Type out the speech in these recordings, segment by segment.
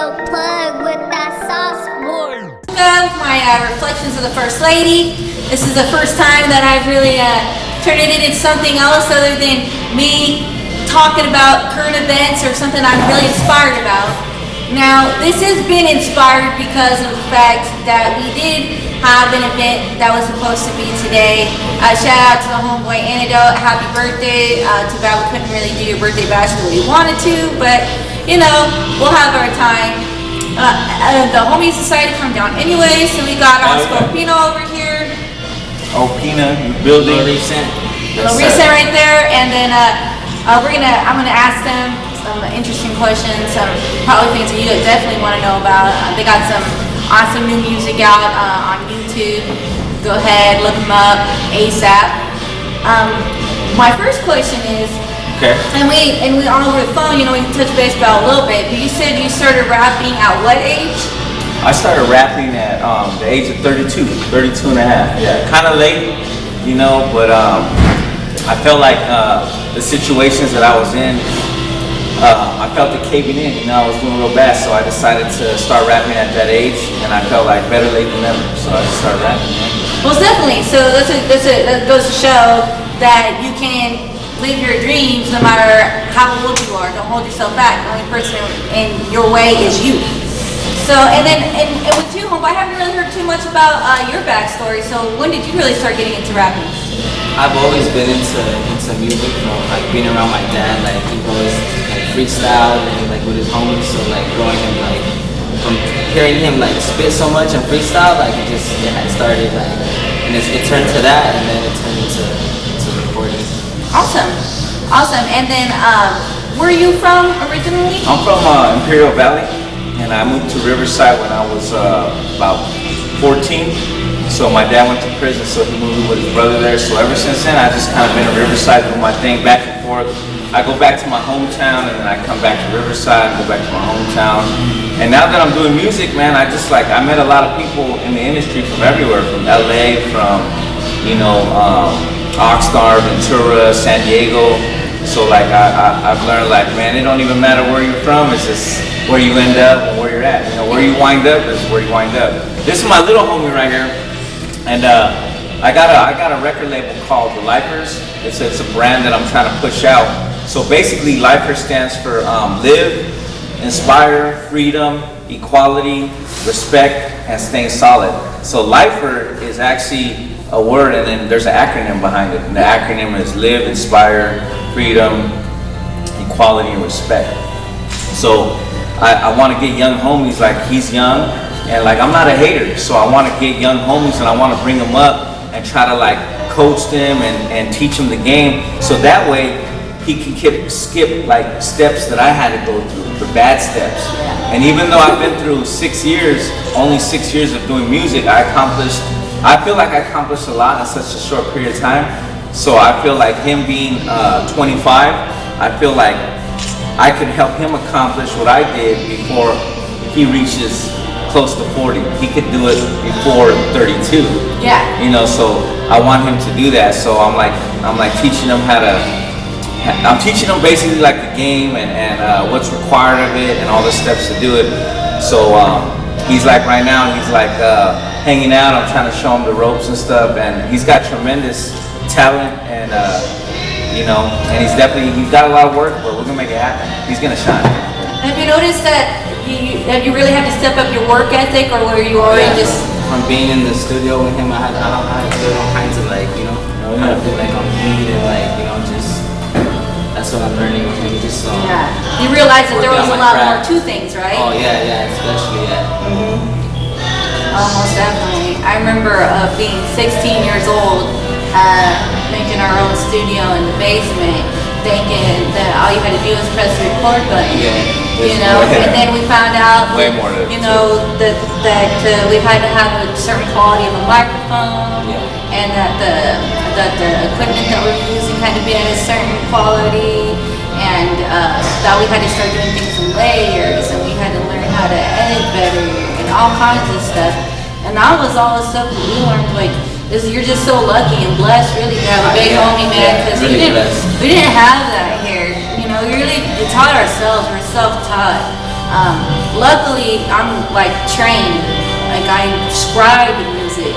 Yo, plug with that sauce boy. My reflections of the First Lady. This is the first time that I've really turned it into something else other than me talking about current events or something I'm really inspired about. Now, this has been inspired because of the fact that we did have an event that was supposed to be today. Shout out to the homeboy Antidote. Happy birthday. Too bad we couldn't really do your birthday bash the way we wanted to, but you know, we'll have our time. The homies decided to come down anyway, so we got Opina over here. Opina building. Recent right there, and then I'm gonna ask them some interesting questions, some probably things that you definitely want to know about. They got some awesome new music out on YouTube. Go ahead, look them up ASAP. My first question is, okay, and we all over the phone, you know, we touched base about a little bit, but you said you started rapping at what age? I started rapping at the age of 32 and a half. Yeah, kind of late, you know, but I felt like the situations that I was in, I felt it caving in, you know, I was doing real bad, so I decided to start rapping at that age, and I felt like better late than never, so I just started rapping, man. Well, definitely, so that goes to show that you can live your dreams no matter how old you are. Don't hold yourself back. The only person in your way is you. So, and with you, homeboy, I haven't really heard too much about your backstory, so when did you really start getting into rapping? I've always been into music from like being around my dad. Like he always like freestyle and like with his homies. So like growing him like from hearing him like spit so much and freestyle, like it had started like, and it turned to that, and then it turned into recording. Awesome. And then where are you from originally? I'm from Imperial Valley, and I moved to Riverside when I was about 14. So my dad went to prison, so he moved with his brother there. So ever since then, I just kind of been in Riverside doing my thing back and forth. I go back to my hometown, and then I come back to Riverside, go back to my hometown. And now that I'm doing music, man, I met a lot of people in the industry from everywhere, from LA, from, you know, Oxnard, Ventura, San Diego. So like I've learned, like, man, it don't even matter where you're from, it's just where you end up and where you're at. You know, where you wind up is where you wind up. This is my little homie right here. And I got a record label called The Lifers. It's a brand that I'm trying to push out. So basically, Lifer stands for live, inspire, freedom, equality, respect, and staying solid. So Lifer is actually a word, and then there's an acronym behind it. And the acronym is live, inspire, freedom, equality, and respect. So I want to get young homies, like he's young. And like, I'm not a hater, so I want to get young homies and I want to bring them up and try to like coach them and teach them the game, so that way he can skip like steps that I had to go through, the bad steps. And even though I've been through 6 years, only 6 years of doing music, I feel like I accomplished a lot in such a short period of time. So I feel like him being 25, I feel like I could help him accomplish what I did before he reaches close to 40. He could do it before 32. Yeah. You know, so I want him to do that. So I'm like teaching him I'm teaching him basically like the game and what's required of it and all the steps to do it. So he's like right now, he's like hanging out. I'm trying to show him the ropes and stuff, and he's got tremendous talent, and you know, and he's got a lot of work, but we're gonna make it happen. He's gonna shine. Have you noticed that you really had to step up your work ethic, or were you already just... From being in the studio with him, I had to do all kinds of like, you know, how to do like on beat and like, you know, just, that's what I'm learning with him, just yeah. You realized that there was a lot more to things, right? Oh yeah, especially, yeah. Oh, most definitely. I remember being 16 years old, making our own studio in the basement, thinking that all you had to do was press the record button. Yeah. You know, and then we found out, way more you know, that we had to have a certain quality of a microphone, and that the equipment that we're using had to be at a certain quality, and that we had to start doing things in layers, and we had to learn how to edit better, and all kinds of stuff. And that was all the stuff that we learned. Like, you're just so lucky and blessed, really, to have a big homie, man, because we didn't have that here. You know, we really taught ourselves. We're self-taught. Luckily, I'm like trained, like I scribe music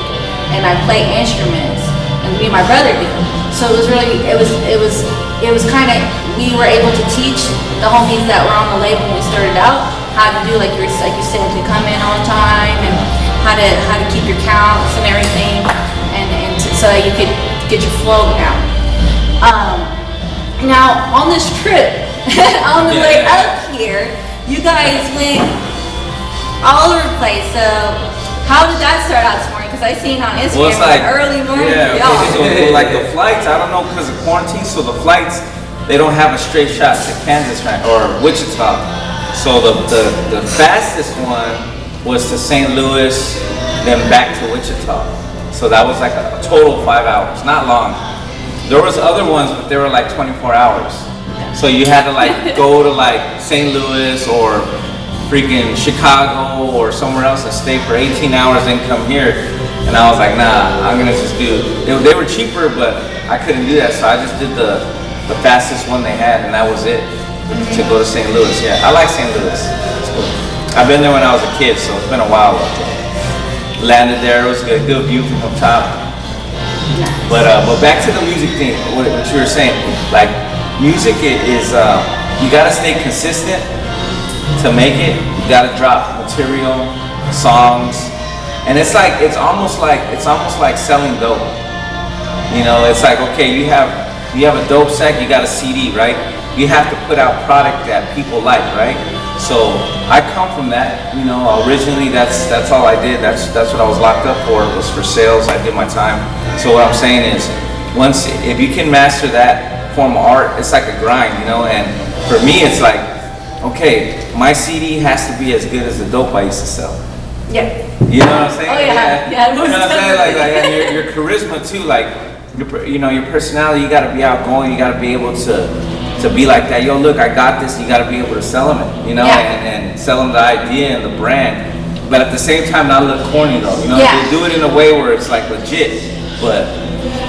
and I play instruments, and me and my brother do. So it was really, it was kind of, we were able to teach the homies that were on the label when we started out how to do, like you said, to come in on time and how to keep your counts and everything, so that you could get your flow down. Now on this trip, on the way up here, you guys went all over the place. So how did that start out this morning? Because I seen on Instagram, Well, it's like early morning yeah, for y'all. so, like the flights, I don't know because of quarantine, so the flights, they don't have a straight shot to Kansas or Wichita. So the fastest one was to St. Louis, then back to Wichita. So that was like a total 5 hours, not long. There was other ones, but they were like 24 hours. So you had to like go to like St. Louis or freaking Chicago or somewhere else and stay for 18 hours, then come here. And I was like, nah, I'm gonna just do. They were cheaper, but I couldn't do that, so I just did the fastest one they had, and that was it. To go to St. Louis, yeah, I like St. Louis. It's cool. I've been there when I was a kid, so it's been a while. Landed there, it was a good view from up top. But back to the music thing, what you were saying, like music is you gotta stay consistent to make it. You gotta drop material, songs, and it's almost like selling dope. You know, it's like, okay, you have a dope set, you got a CD, right? You have to put out product that people like, right? So I come from that, you know. Originally, that's all I did. That's what I was locked up for. It was for sales. I did my time. So what I'm saying is, if you can master that form of art, it's like a grind, you know. And for me, it's like, okay, my CD has to be as good as the dope I used to sell. Yeah. You know what I'm saying? Oh yeah. Yeah. You know what I'm saying? Like and your charisma too, like your personality. You got to be outgoing. You got to be able to be like that. Yo, look, I got this. You got to be able to sell them it, you know, and sell them the idea and the brand, but at the same time not look corny though. You know, they do it in a way where it's like legit. But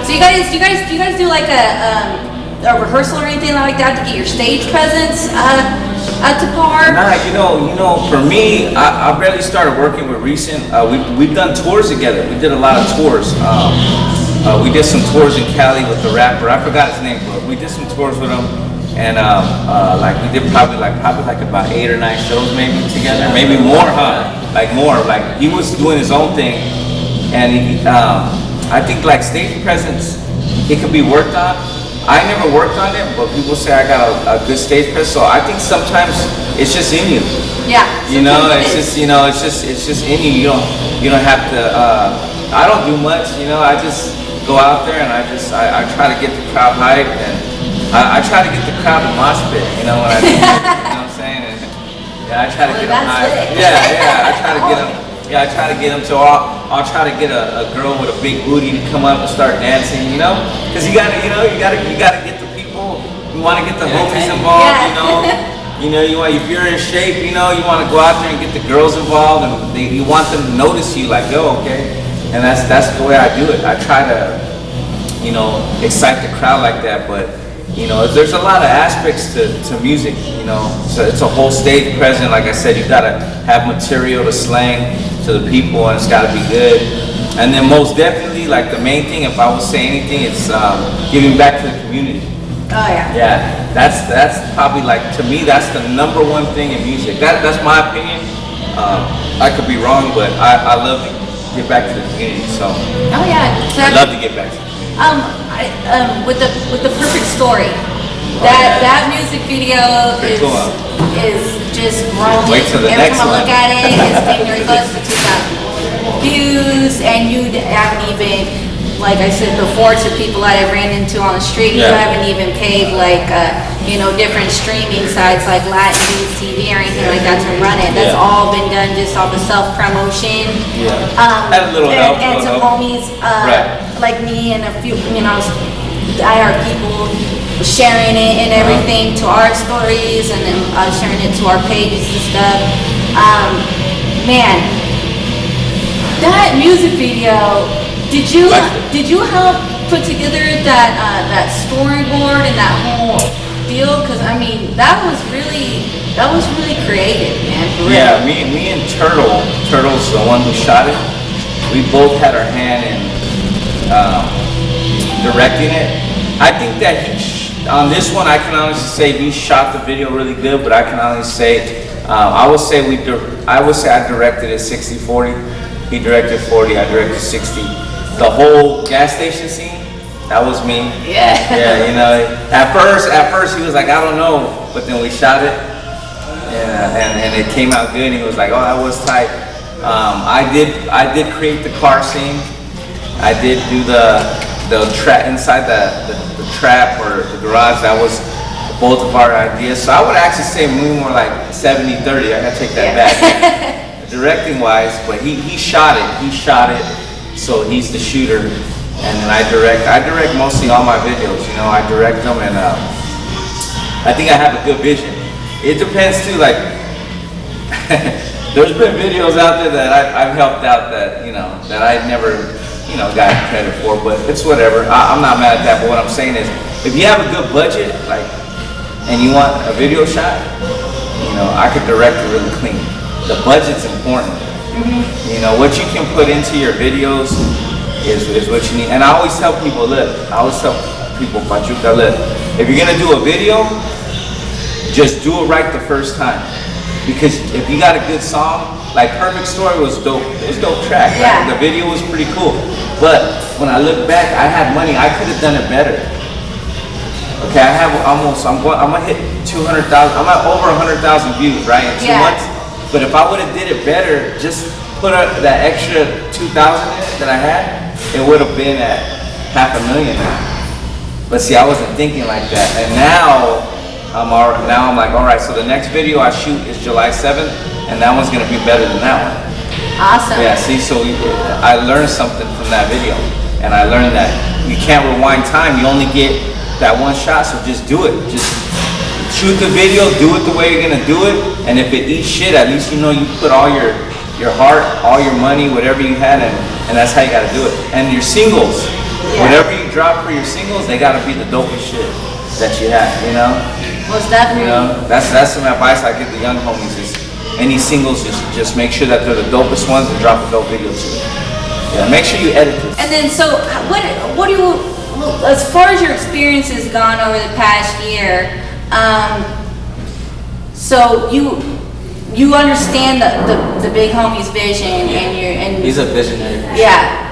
so you guys do like a rehearsal or anything like that to get your stage presence up to par? Nah, you know, for me, I barely started working with recent. We've done tours together. We did a lot of tours. We did some tours in Cali with the rapper. I forgot his name, but we did some tours with him. And like we did probably like about 8 or 9 shows maybe together, maybe more, huh? Like more. Like he was doing his own thing, and I think like stage presence, it can be worked on. I never worked on it, but people say I got a good stage presence. So I think sometimes it's just in you. Yeah. You know, it's just in you. You don't have to. I don't do much. You know, I just go out there and I try to get the crowd hyped and. I try to get the crowd to mosh pit, you know, when I do, you know what I'm saying? And, yeah, I try to get them high. Yeah, I try to get them to, I'll try to get a girl with a big booty to come up and start dancing, you know? Because you gotta get the people, you wanna get the homies involved, you know? You know, if you're in shape, you know, you wanna go out there and get the girls involved and you want them to notice you like, yo, okay? And that's the way I do it. I try to, you know, excite the crowd like that, but you know, there's a lot of aspects to music, you know. So it's a whole stage present. Like I said, you gotta have material to slang to the people, and it's gotta be good. And then most definitely, like the main thing, if I would say anything, it's giving back to the community. Oh yeah. Yeah, that's probably like, to me, that's the number one thing in music. That's my opinion. I could be wrong, but I love to give back to the community. So. Oh yeah. I love to give back to the community. With the perfect story, that music video is just growing. Wait till the Every next time I one. look at it, it's getting very close to 2,000 views, and you haven't even, like I said before, to people that I ran into on the street, you haven't even paid like you know, different streaming sites like Latin News TV or anything like that to run it. That's all been done just off of self promotion. Had a little help. And some homies like me and a few, you know, diehard people sharing it and everything to our stories, and then sharing it to our pages and stuff. Man, that music video, did you help put together that storyboard and that whole deal? Because I mean, that was really creative, man. For real. Yeah, me and Turtle's the one who shot it. We both had our hand in directing it. I think that on this one, I can honestly say he shot the video really good, but I can honestly say, I would say I directed it 60-40. He directed 40, I directed 60. The whole gas station scene, that was me. Yeah. Yeah, you know, at first he was like, I don't know, but then we shot it. Yeah, and it came out good. And he was like, oh, that was tight. I did create the car scene. I did do the trap inside the trap or the garage. That was both of our ideas. So I would actually say more like 70-30. I gotta take that back. Directing wise, but he shot it. So he's the shooter, and then I direct mostly all my videos. You know, I direct them, and I think I have a good vision. It depends too, like, there's been videos out there that I've helped out that, you know, that I never, you know, got credit for, but it's whatever. I'm not mad at that, but what I'm saying is, if you have a good budget, like, and you want a video shot, you know, I could direct it really clean. The budget's important. You know, what you can put into your videos is what you need. And I always tell people, look, Pachuca, look, if you're gonna do a video, just do it right the first time. Because if you got a good song, like Perfect Story was dope. It was a dope track. Right? Yeah. The video was pretty cool. But when I look back, I had money. I could have done it better. Okay, I have I'm gonna hit 200,000. I'm at over 100,000 views, right, in 2 months. But if I would have did it better, just put that extra 2,000 in it that I had, it would have been at 500,000 now. But see, I wasn't thinking like that. And now I'm like, all right, so the next video I shoot is July 7th, and that one's gonna be better than that one. Awesome. Yeah, see, so I learned something from that video, and I learned that you can't rewind time. You only get that one shot, so just do it. Just shoot the video, do it the way you're gonna do it, and if it eats shit, at least you know you put all your heart, all your money, whatever you had, and that's how you gotta do it. And your singles, whatever you drop for your singles, they gotta be the dopest shit that you have, you know? Most definitely. You know, that's some advice I give the young homies is any singles, just make sure that they're the dopest ones and drop a dope video to it. Yeah, make sure you edit it. And then, so what do you, as far as your experience has gone over the past year, so you understand the big homie's vision, and he's a visionary. Yeah.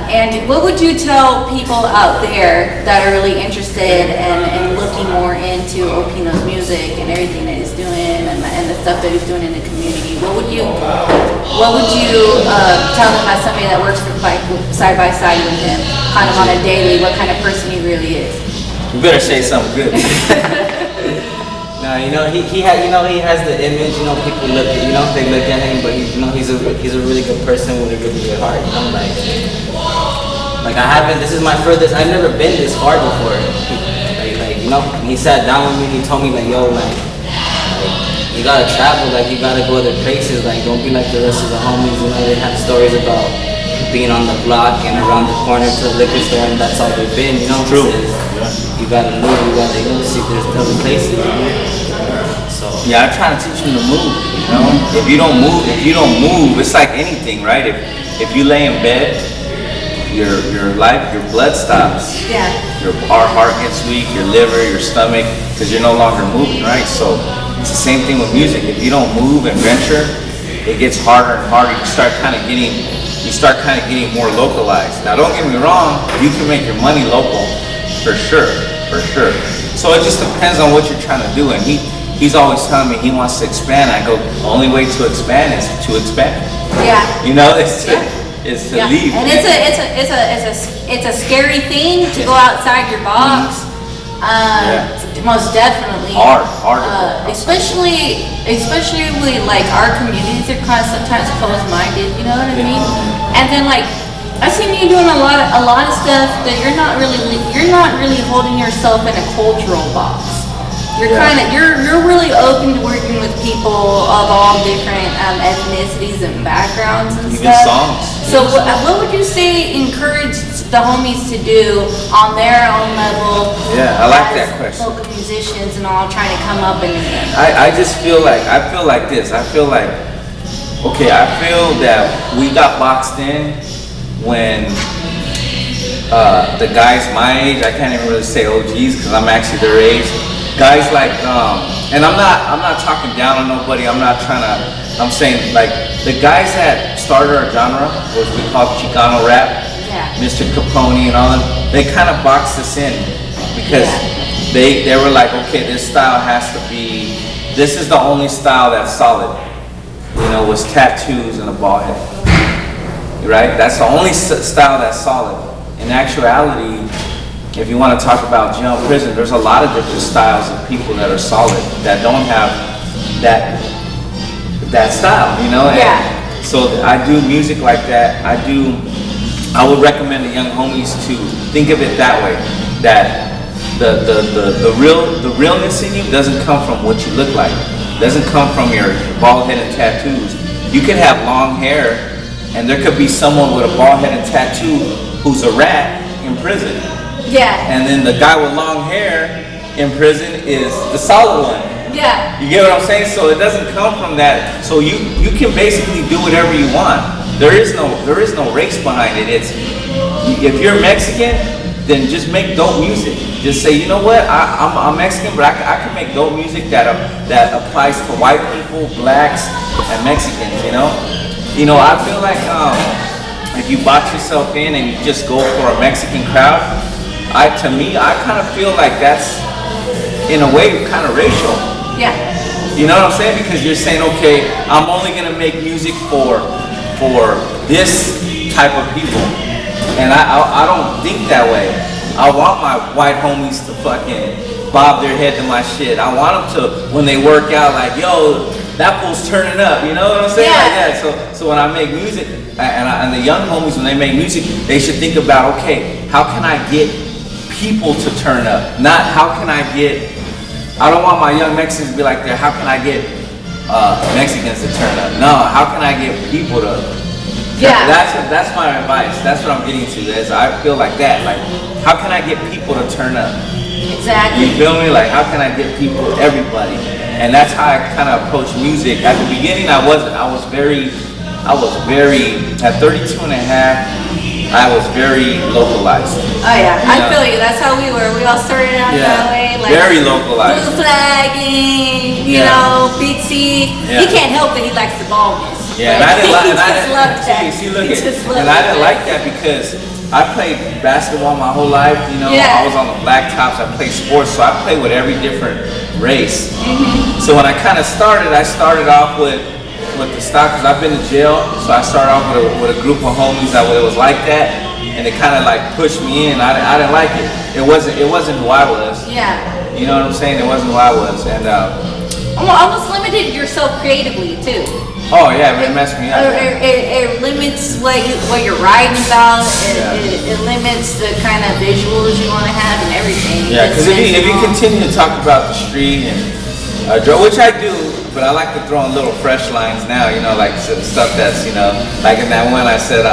And what would you tell people out there that are really interested and looking more into Opina's music and everything that he's doing and the stuff that he's doing in the community? What would you tell them as somebody that works side by side with him, kind of on a daily, what kind of person he really is? You better say something good. No, you know, he has the image. You know, people look at, they look at him, but he's a really good person with a really good heart. You know, like I haven't. This is my furthest. I've never been this far before. Like you know, he sat down with me. He told me like, yo, like you gotta travel. Like you gotta go other places. Like don't be like the rest of the homies. You know, they have stories about being on the block and around the corner to the liquor store, and that's all they've been. You know, True. You gotta move. You gotta see there's other places. You know? So Yeah, I try to teach them to move. You know, if you don't move, it's like anything, right? If you lay in bed, your blood stops. Yeah. Our heart gets weak, your liver, your stomach, because you're no longer moving, right? So it's the same thing with music. If you don't move and venture, it gets harder and harder. You start kind of getting more localized. Now, don't get me wrong, you can make your money local, for sure. So it just depends on what you're trying to do. And he's always telling me he wants to expand. I go, the only way to expand is to expand. Yeah. You know, it's to leave. And it's a scary thing to go outside your box. Most definitely. Hard. Especially with like our communities are kind of sometimes closed-minded. You know what I mean? And then like I've seen you doing a lot of stuff that you're not really holding yourself in a cultural box. You're you're really open to working with people of all different ethnicities and backgrounds and Even stuff. songs. So what would you say encouraged the homies to do on their own level? Yeah, I like as that question. Local musicians and all trying to come up and. I just feel like this. I feel like, okay, I feel that we got boxed in when the guys my age, I can't even really say OGs because I'm actually their age. Guys like, and I'm not talking down on nobody. I'm saying like the guys that started our genre, what we call Chicano rap, Yeah. Mr. Capone and all them, they kind of boxed us in because they were like, okay, this style has to be, this is the only style that's solid. You know, was tattoos and a bald head. Right? That's the only style that's solid. In actuality, if you want to talk about jail and prison, there's a lot of different styles of people that are solid that don't have that style, you know? Yeah. And so I do music like that. I would recommend the young homies to think of it that way. That the realness in you doesn't come from what you look like. It doesn't come from your bald head and tattoos. You can have long hair and there could be someone with a bald head and tattoo who's a rat in prison. Yeah. And then the guy with long hair in prison is the solid one. Yeah. You get what I'm saying? So it doesn't come from that. So you can basically do whatever you want. There is no race behind it. It's, if you're Mexican, then just make dope music. Just say, you know what? I'm Mexican, but I can make dope music that applies to white people, blacks, and Mexicans. You know. I feel like if you box yourself in and you just go for a Mexican crowd, I kind of feel like that's in a way kind of racial. Yeah. You know what I'm saying? Because you're saying, okay, I'm only gonna make music for this type of people, and I don't think that way. I want my white homies to fucking bob their head to my shit. I want them to, when they work out, like, yo, that fool's turning up. You know what I'm saying? Yeah. Like that. So when I make music, and the young homies, when they make music, they should think about, okay, how can I get people to turn up? Not how can I get, I don't want my young Mexicans to be like that, how can I get Mexicans to turn up? No, how can I get people to, Yeah. that's my advice. That's what I'm getting to. Is I feel like that. Like, how can I get people to turn up? Exactly. You feel me? Like, how can I get people, everybody? And that's how I kind of approach music. At the beginning, I was very, at 32 and a half, I was very localized. Oh yeah, I feel you. That's how we were. We all started out that way, like very localized. blue flagging, you Yeah. know, Bitsy. Yeah. He can't help it. He likes the baldness. Yeah, and I didn't like, He just loved that. see, look He at, just loved and I didn't that. like that because I played basketball my whole life. You know, Yeah. I was on the blacktops. I played sports, so I played with every different race. So when I kind of started, I started off with the stock because I've been to jail. So I started off with a group of homies that it was like that, and it kind of like pushed me in. I didn't like it. It wasn't who I was. Yeah. You know what I'm saying? It wasn't who I was, and Almost limited yourself creatively too. oh yeah, it messed me up. It limits what you're writing about. Yeah. It limits the kind of visuals you want to have and everything. Yeah, because if you It's continue to talk about the street and which I do, but I like to throw in little fresh lines now. You know, like stuff that's, you know, like in that one I said,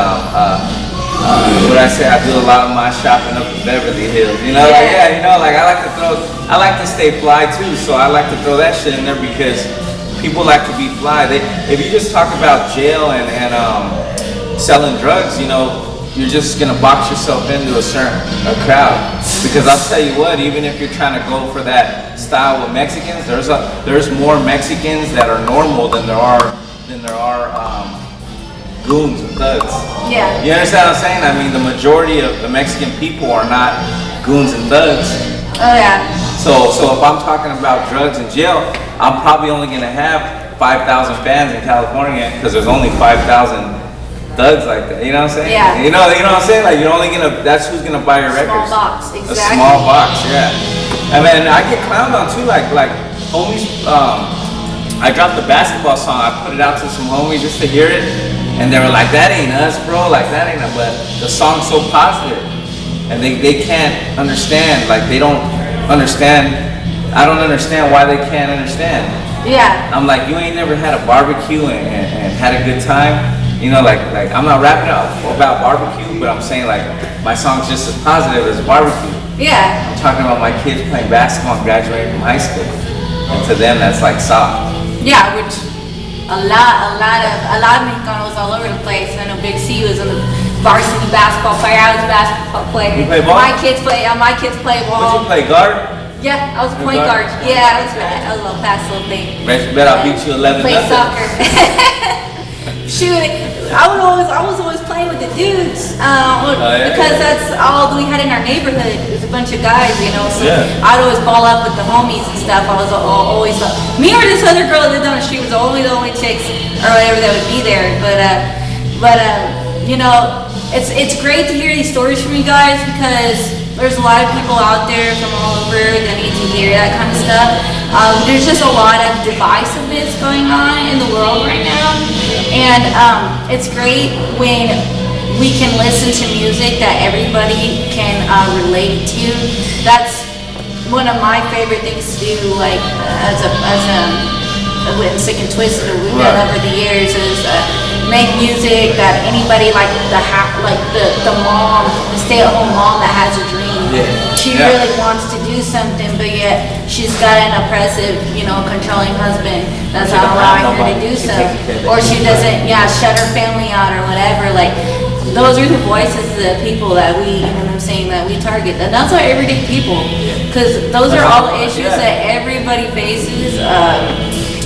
what I say, I do a lot of my shopping up in Beverly Hills. You know, like, yeah, you know, like I like to stay fly too, so I like to throw that shit in there because people like to be fly. If you just talk about jail and selling drugs, you know, you're just gonna box yourself into a crowd. Because I'll tell you what, even if you're trying to go for that style with Mexicans, there's more Mexicans that are normal than there are goons and thugs. Yeah. You understand what I'm saying? I mean, the majority of the Mexican people are not goons and thugs. Oh yeah. So if I'm talking about drugs in jail, I'm probably only gonna have 5,000 fans in California because there's only 5,000 thugs like that. You know what I'm saying? Yeah. You know what I'm saying? Like, you're only gonna, that's who's gonna buy your records. Small box, A exactly. small box, yeah. And then I get clowned on too, like homies. I dropped the basketball song. I put it out to some homies just to hear it, and they were like, "That ain't us, bro. Like, that ain't us." But the song's so positive, and they can't understand. Like, they don't understand I don't understand why they can't understand. Yeah. I'm like, you ain't never had a barbecue and had a good time. You know, like I'm not rapping about barbecue, but I'm saying like my song's just as positive as barbecue. Yeah. I'm talking about my kids playing basketball and graduating from high school. And to them, that's like soft. Yeah, which a lot of Mexicanos all over the place. I know Big C was in the varsity basketball player. I was a basketball player. You play ball? My kids play ball. Did you play guard? Yeah, I was a point guard. Yeah, I was a little fast little thing. Bet I'll beat you 11-0. Play soccer. Shoot, I was always playing with the dudes because that's all we had in our neighborhood. It was a bunch of guys, you know. So I'd always ball up with the homies and stuff. I was always me or this other girl that lived on the street was the only chicks or whatever that would be there. But you know, it's great to hear these stories from you guys because there's a lot of people out there from all over that need to hear that kind of stuff. There's just a lot of divisiveness going on in the world right now, and it's great when we can listen to music that everybody can relate to. That's one of my favorite things to do, like as a with Sick and Twisted, we've done over the years is make music that anybody like the mom, the stay-at-home mom that has a dream. She really wants to do something, but yet she's got an oppressive, you know, controlling husband that's not allowing her to do so, or she doesn't, shut her family out or whatever. Like those are the voices of the people that we, you know what I'm saying, that we target. And that's our everyday people, because those are all the issues that everybody faces.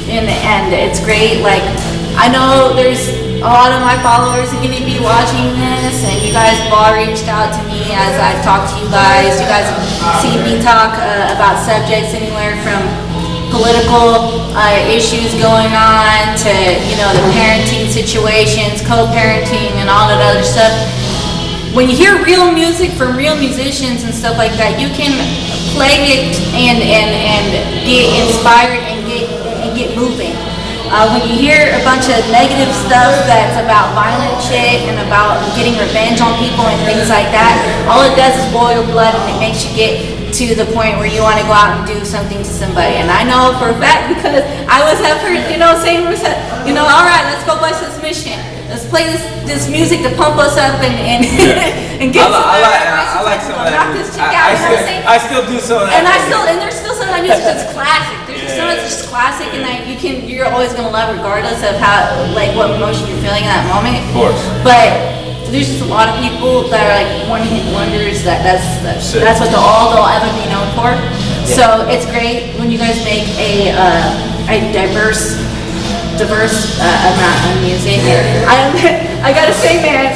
And it's great. Like I know there's a lot of my followers are going to be watching this, and you guys have all reached out to me as I've talked to you guys. You guys have seen me talk about subjects anywhere from political issues going on to, you know, the parenting situations, co-parenting, and all that other stuff. When you hear real music from real musicians and stuff like that, you can play it and get inspired and get moving. When you hear a bunch of negative stuff that's about violent shit and about getting revenge on people and things like that, all it does is boil your blood, and it makes you get to the point where you want to go out and do something to somebody. And I know for a fact because I was up here, you know, saying, you know, all right, let's go bless this mission. Let's play this music to pump us up and and get I like some of that. Knock this chick out. I still do some of that. And there's still some of that music that's classic. There's just some that's just classic, and that you're always gonna love regardless of how, like, what emotion you're feeling in that moment. Of course. But there's just a lot of people that are like one-hit wonders. That's what they'll ever be known for. So it's great when you guys make a diverse amount of music. I gotta say, man,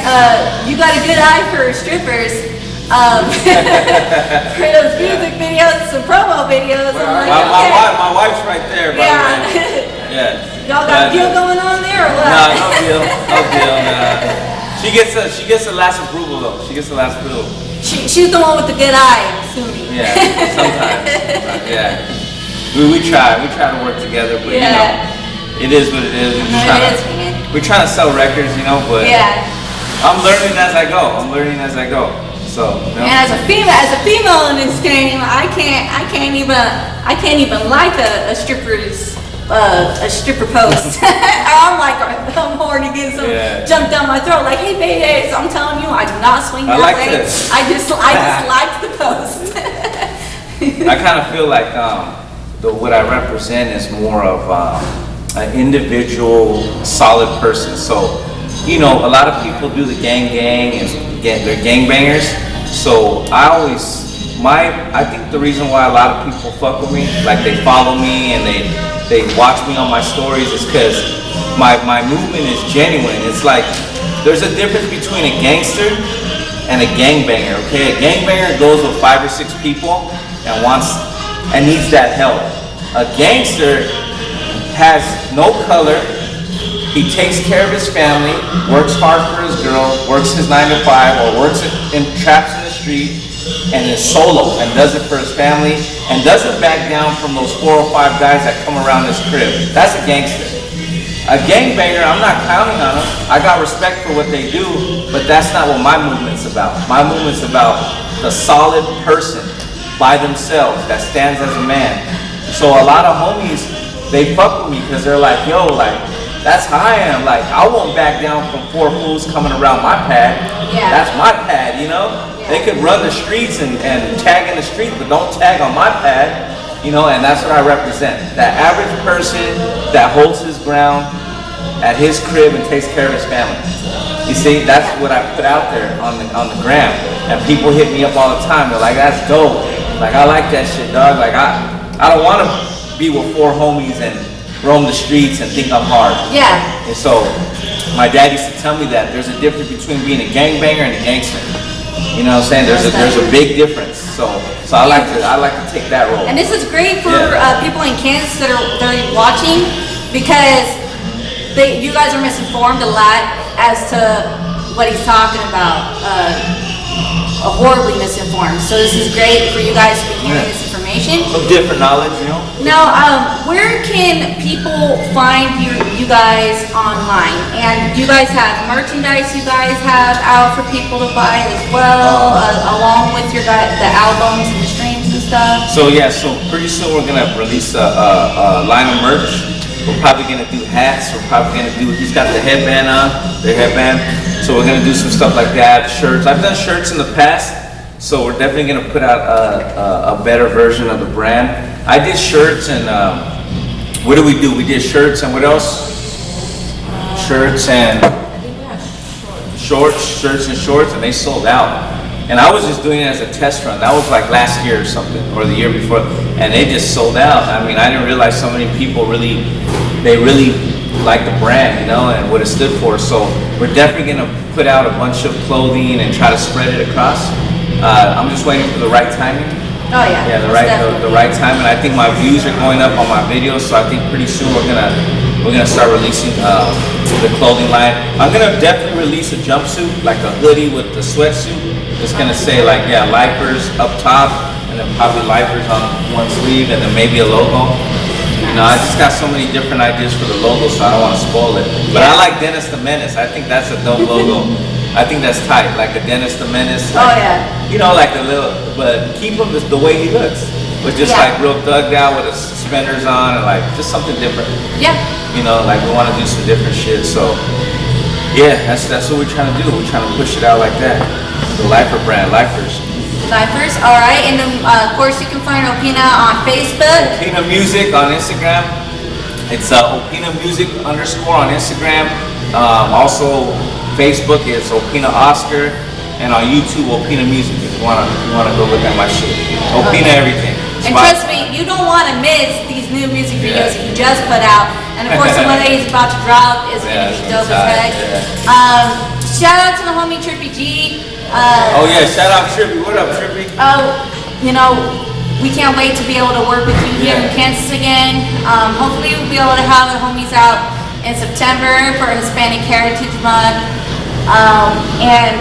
you got a good eye for strippers. For those music videos, some promo videos. I'm like, my wife's right there, by the way. Yeah. Y'all got a deal going on there or what? No deal. Nah. She gets the last approval though. She gets the last approval. She's the one with the good eye, I'm assuming. Yeah, sometimes. Yeah. We try to work together, but you know, it is what it is. We're trying to sell records, you know, but I'm learning as I go. So, you know. And as a female in this game, I can't even like a stripper post. I'm like, I'm horny getting some jumped down my throat. Like, hey, baby, I'm telling you, I do not swing that way. I just like the post. I kind of feel like what I represent is more of an individual, solid person. So, you know, a lot of people do the gang and they're gangbangers. So I think the reason why a lot of people fuck with me, like they follow me and they watch me on my stories, is because my movement is genuine. It's like there's a difference between a gangster and a gangbanger. Okay, a gangbanger goes with 5 or 6 people and needs that help. A gangster has no color. He takes care of his family, works hard for his girl, works his 9 to 5, or works in traps in the street, and is solo and does it for his family and doesn't back down from those 4 or 5 guys that come around his crib. That's a gangster. A gangbanger, I'm not counting on them. I got respect for what they do, but that's not what my movement's about. My movement's about the solid person by themselves, that stands as a man. So a lot of homies, they fuck with me because they're like, yo, like, that's how I am. Like, I won't back down from 4 fools coming around my pad. Yeah. That's my pad, you know? Yeah. They could run the streets and tag in the street, but don't tag on my pad, you know? And that's what I represent. That average person that holds his ground at his crib and takes care of his family. You see, that's what I put out there on the gram. And people hit me up all the time. They're like, that's dope. Like, I like that shit, dog. Like, I don't want to be with 4 homies and roam the streets and think I'm hard. Yeah. And so, my dad used to tell me that there's a difference between being a gangbanger and a gangster. You know what I'm saying? There's a big difference. So I like to take that role. And this is great for people in Kansas that are watching, because you guys are misinformed a lot as to what he's talking about. Horribly misinformed. So this is great for you guys to be hearing this information. Some different knowledge, you know? Now, where can people find you guys online? And you guys have merchandise you guys have out for people to buy as well, along with the albums and the streams and stuff? So yeah, so pretty soon we're gonna release a line of merch. We're probably gonna do hats. We're probably gonna do, he's got the headband on, the headband. So we're gonna do some stuff like that, shirts. I've done shirts in the past, so we're definitely gonna put out a better version of the brand. I did shirts and, what did we do? We did shirts and what else? Shirts and shorts, and they sold out. And I was just doing it as a test run. That was like last year or something, or the year before, and they just sold out. I mean, I didn't realize so many people really like the brand, you know, and what it stood for. So we're definitely gonna put out a bunch of clothing and try to spread it across. I'm just waiting for the right timing. Oh yeah. Yeah, the right time, and I think my views are going up on my videos. So I think pretty soon we're gonna start releasing the clothing line. I'm gonna definitely release a jumpsuit, like a hoodie with the sweatsuit. It's gonna say like, yeah, Lifers up top, and then probably Lifers on one sleeve, and then maybe a logo. You know, I just got so many different ideas for the logo, so I don't want to spoil it. But I like Dennis the Menace. I think that's a dope logo. I think that's tight, like a Dennis the Menace. Like, you know, like a little, but keep him the way he looks. But just like real thugged out with his suspenders on, and like just something different. Yeah. You know, like we want to do some different shit. So yeah, that's what we're trying to do. We're trying to push it out like that. The Lifer brand, Lifers. Lifers, all right. And then of course you can find Opina on Facebook. Opina Music on Instagram. It's Opina Music _ on Instagram. Also Facebook is Opina Oscar, and on YouTube Opina Music. If you wanna go look at my shit. Opina everything. And trust me, you don't want to miss these new music videos that you just put out. And of course, the one that he's about to drop is going to be dope as heck. Shout out to the homie Trippy G. Oh yeah, shout out Trippy. What up, Trippy? You know, we can't wait to be able to work with you here in Kansas again. Hopefully we'll be able to have the homies out in September for Hispanic Heritage Month. And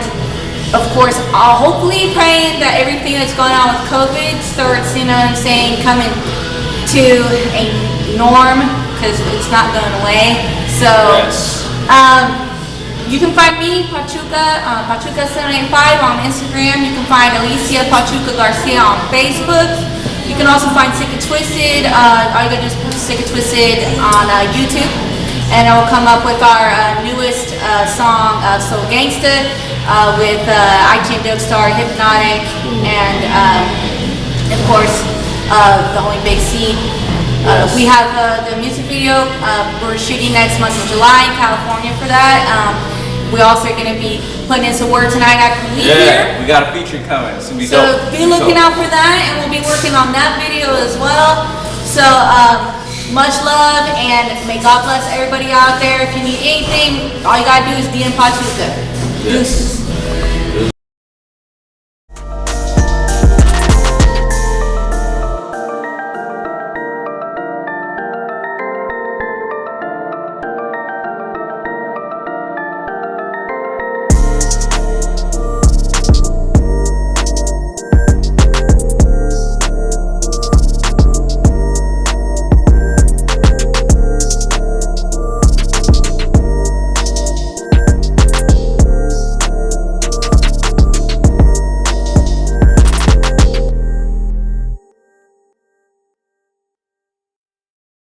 of course, hopefully praying that everything that's going on with COVID starts, you know what I'm saying, coming to a norm, because it's not going away. So, you can find me, Pachuca, Pachuca785 on Instagram. You can find Alicia Pachuca Garcia on Facebook. You can also find Sick and Twisted. All you gotta do is put Sick and Twisted on YouTube, and it will come up with our newest song, So Gangsta, with IT and Dope Star, Hypnotic, and of course, the homie Big C. We have the music video. We're shooting next month in July in California for that. We also are going to be putting in some work tonight after we leave here. We got a feature coming. It's going to be so dope. Be looking out for that, and we'll be working on that video as well. So much love, and may God bless everybody out there. If you need anything, all you got to do is DM Pachuca. Yes.